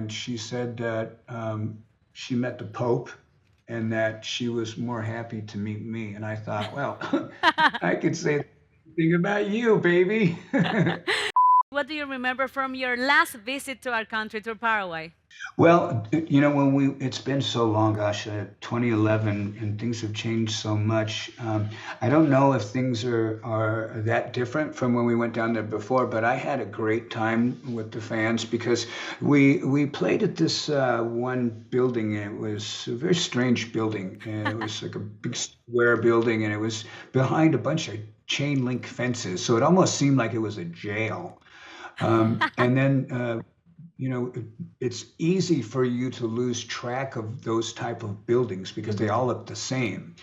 and she said that she met the Pope and that she was more happy to meet me. And I thought, well, I could say the thing about you, baby. What do you remember from your last visit to our country, to Paraguay? Well, it's been so long, gosh, 2011, and things have changed so much. I don't know if things are that different from when we went down there before, but I had a great time with the fans because we played at this one building, and it was a very strange building. And it was like a big square building, and it was behind a bunch of chain link fences, so it almost seemed like it was a jail. And then it's easy for you to lose track of those type of buildings because they all look the same.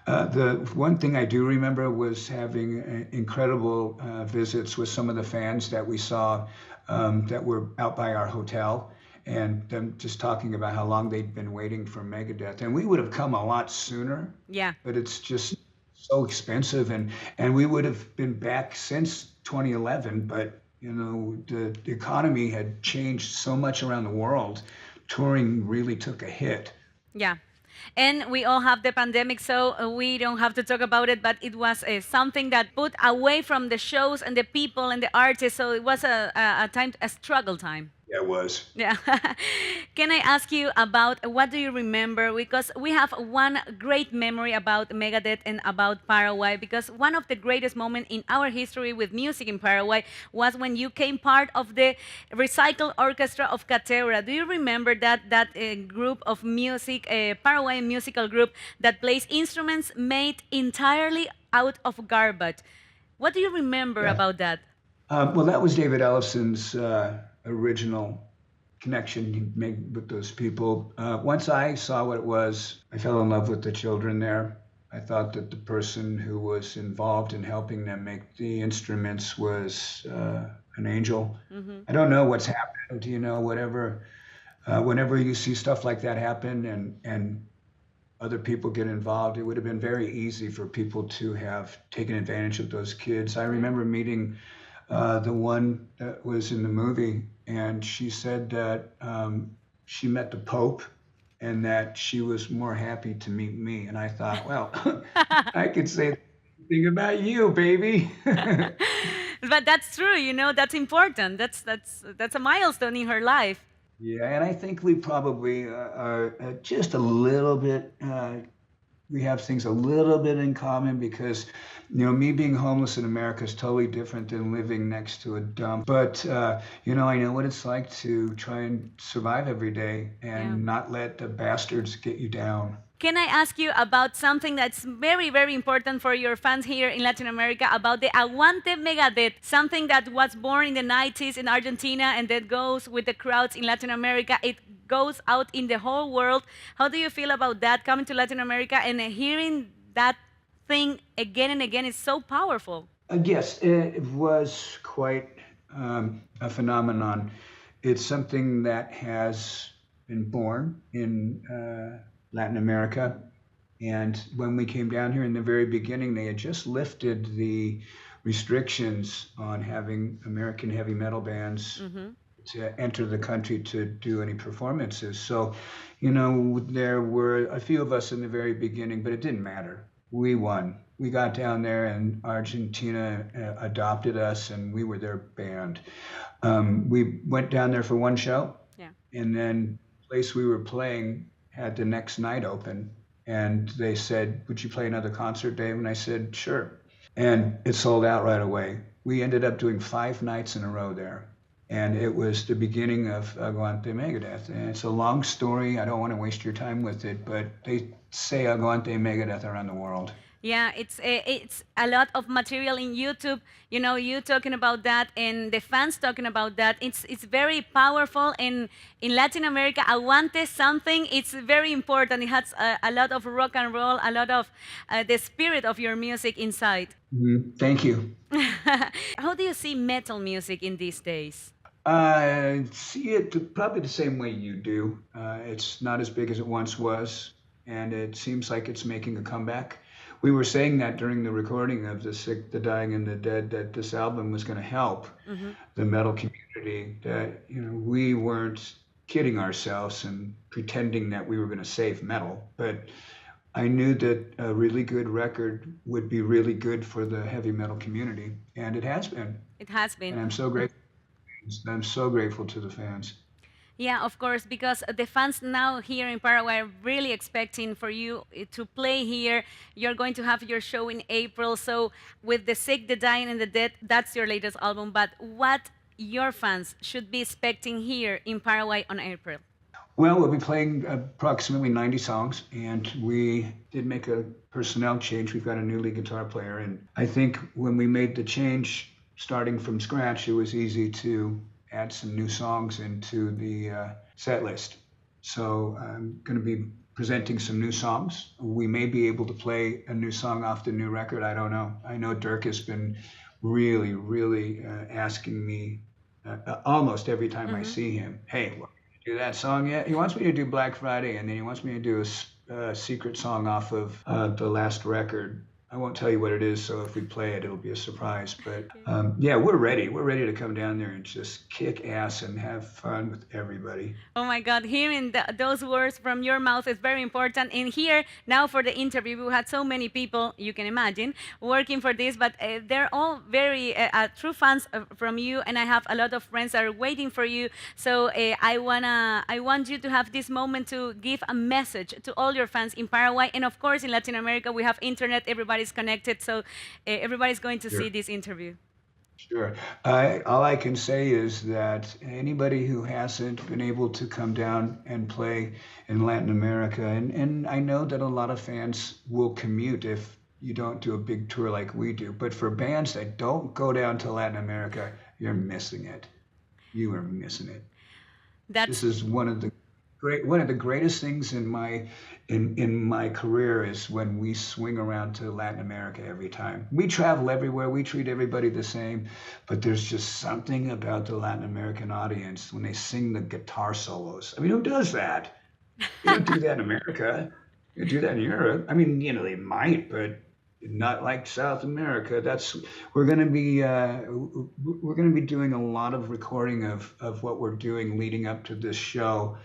The one thing I do remember was having incredible visits with some of the fans that we saw that were out by our hotel, and them just talking about how long they'd been waiting for Megadeth. And we would have come a lot sooner, Yeah. but it's just so expensive, and we would have been back since 2011, but the economy had changed so much around the world. Touring really took a hit. Yeah. And we all have the pandemic, so we don't have to talk about it, but it was something that put away from the shows and the people and the artists, so it was a time, a struggle time. Yeah, it was. Yeah. Can I ask you about what do you remember? Because we have one great memory about Megadeth and about Paraguay, because one of the greatest moments in our history with music in Paraguay was when you came part of the recycled orchestra of Cateura. Do you remember that group of music, Paraguayan musical group that plays instruments made entirely out of garbage? What do you remember Yeah. about that? Well, that was David Ellison's original connection he made with those people. Once I saw what it was, I fell in love with the children there. I thought that the person who was involved in helping them make the instruments was an angel. I don't know what's happened, whenever you see stuff like that happen and other people get involved, it would have been very easy for people to have taken advantage of those kids. I remember meeting the one that was in the movie, and she said that she met the Pope and that she was more happy to meet me. And I thought, well, I could say the thing about you, baby. But that's true, that's important. That's a milestone in her life. Yeah, and I think we probably are just a little bit, we have things a little bit in common because, me being homeless in America is totally different than living next to a dump. But, I know what it's like to try and survive every day and Yeah. not let the bastards get you down. Can I ask you about something that's very, very important for your fans here in Latin America, about the Aguante Megadeth, something that was born in the 90s in Argentina and that goes with the crowds in Latin America. It goes out in the whole world. How do you feel about that, coming to Latin America and hearing that thing again and again is so powerful? Yes, it was quite a phenomenon. It's something that has been born in Latin America. And when we came down here in the very beginning, they had just lifted the restrictions on having American heavy metal bands to enter the country to do any performances. So, there were a few of us in the very beginning, but it didn't matter. We won. We got down there and Argentina adopted us and we were their band. We went down there for one show. Yeah. And then the place we were playing had the next night open. And they said, would you play another concert, Dave? And I said, sure. And it sold out right away. We ended up doing 5 nights in a row there. And it was the beginning of Aguante Megadeth. And it's a long story. I don't want to waste your time with it, but they say Aguante Megadeth around the world. Yeah, it's a lot of material in YouTube. You talking about that and the fans talking about that. It's very powerful. In Latin America, Aguante something. It's very important. It has a lot of rock and roll, a lot of the spirit of your music inside. Thank you. How do you see metal music in these days? I see it probably the same way you do. It's not as big as it once was, and it seems like it's making a comeback. We were saying that during the recording of The Sick, the Dying, and the Dead, that this album was going to help the metal community, that we weren't kidding ourselves and pretending that we were going to save metal, but I knew that a really good record would be really good for the heavy metal community, and it has been. It has And been. I'm so grateful. I'm so grateful to the fans. Yeah, of course, because the fans now here in Paraguay are really expecting for you to play here. You're going to have your show in April. So, with The Sick, the Dying, and the Dead, that's your latest album. But what your fans should be expecting here in Paraguay on April? Well, we'll be playing approximately 90 songs, and we did make a personnel change. We've got a new lead guitar player, and I think when we made the change, starting from scratch, it was easy to add some new songs into the set list. So I'm going to be presenting some new songs. We may be able to play a new song off the new record. I don't know. I know Dirk has been really asking me almost every time I Hmm. see him, hey, do that song yet? He wants me to do Black Friday, and then he wants me to do a secret song off of the last record. I won't tell you what it is, so if we play it, it'll be a surprise. But Okay. yeah, we're ready. We're ready to come down there and just kick ass and have fun with everybody. Oh my God, hearing those words from your mouth is very important. And here, now for the interview, we had so many people, you can imagine, working for this, but they're all very true fans from you. And I have a lot of friends that are waiting for you. So I want you to have this moment to give a message to all your fans in Paraguay. And of course, in Latin America, we have internet, everybody's connected. So everybody's going to see Sure. this interview. Sure. All I can say is that anybody who hasn't been able to come down and play in Latin America, and I know that a lot of fans will commute if you don't do a big tour like we do, but for bands that don't go down to Latin America, you're missing it. You are missing it. That's This is one of the greatest things in my career is when we swing around to Latin America every time. We travel everywhere, we treat everybody the same, but there's just something about the Latin American audience when they sing the guitar solos. I mean, who does that? You don't do that in America. You do that in Europe. I mean, they might, but not like South America. That's we're gonna be doing a lot of recording of what we're doing leading up to this show.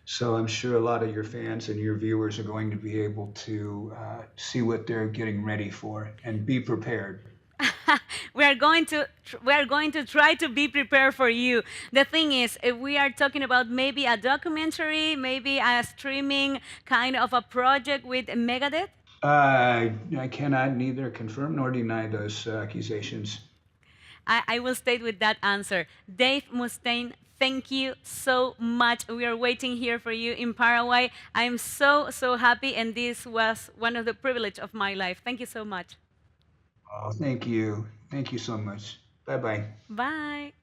So I'm sure a lot of your fans and your viewers are going to be able to see what they're getting ready for and be prepared. we are going to try to be prepared for you. The thing is, if we are talking about maybe a documentary, maybe a streaming kind of a project with Megadeth. I cannot neither confirm nor deny those accusations. I will stay with that answer. Dave Mustaine, thank you so much. We are waiting here for you in Paraguay. I'm so happy, and this was one of the privilege of my life. Thank you so much. Oh, thank you. Thank you so much. Bye bye. Bye.